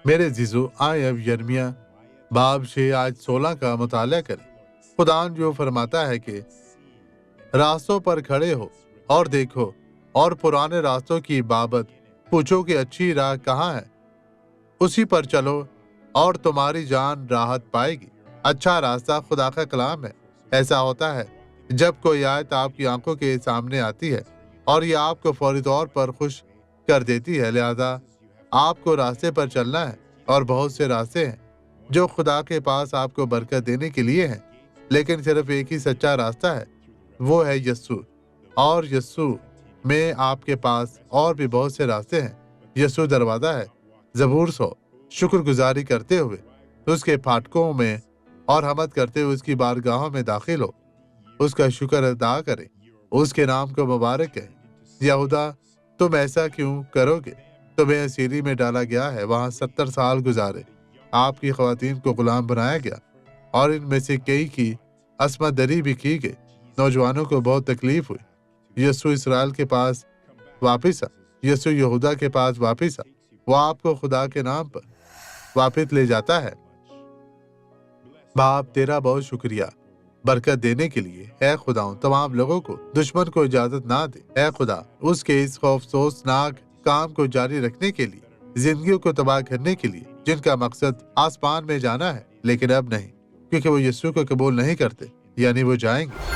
میرے عزیزو، آئے اب یرمیہ باب 6 آیت 16 کا مطالعہ کریں۔ خدا جو فرماتا ہے کہ راستوں پر کھڑے ہو اور دیکھو اور پرانے راستوں کی بابت پوچھو کہ اچھی راہ کہاں ہے، اسی پر چلو اور تمہاری جان راحت پائے گی۔ اچھا راستہ خدا کا کلام ہے۔ ایسا ہوتا ہے جب کوئی آیت آپ کی آنکھوں کے سامنے آتی ہے اور یہ آپ کو فوری طور پر خوش کر دیتی ہے، لہذا آپ کو راستے پر چلنا ہے۔ اور بہت سے راستے ہیں جو خدا کے پاس آپ کو برکت دینے کے لیے ہیں، لیکن صرف ایک ہی سچا راستہ ہے، وہ ہے یسوع۔ اور یسوع میں آپ کے پاس اور بھی بہت سے راستے ہیں۔ یسوع دروازہ ہے۔ زبور 100 شکر گزاری کرتے ہوئے اس کے پھاٹکوں میں اور حمد کرتے ہوئے اس کی بارگاہوں میں داخل ہو، اس کا شکر ادا کریں، اس کے نام کو مبارک کہیں۔ یہودا، تم ایسا کیوں کرو گے؟ تمہیں اسیری میں ڈالا گیا ہے، وہاں 70 سال گزارے، آپ کی خواتین کو غلام بنایا گیا اور ان میں سے کئی کی عصمت دری بھی کی گئی، نوجوانوں کو بہت تکلیف ہوئی۔ یسوع اسرائیل کے پاس واپس آ، یسوع یہودا کے پاس واپس آ، وہ آپ کو خدا کے نام پر واپس لے جاتا ہے۔ باپ تیرا بہت شکریہ برکت دینے کے لیے۔ اے خدا، تمام لوگوں کو دشمن کو اجازت نہ دے۔ اے خدا، اس کے اس افسوسناک کام کو جاری رکھنے کے لیے، زندگیوں کو تباہ کرنے کے لیے، جن کا مقصد آسمان میں جانا ہے لیکن اب نہیں، کیونکہ وہ یسوع کو قبول نہیں کرتے، یعنی وہ جائیں گے۔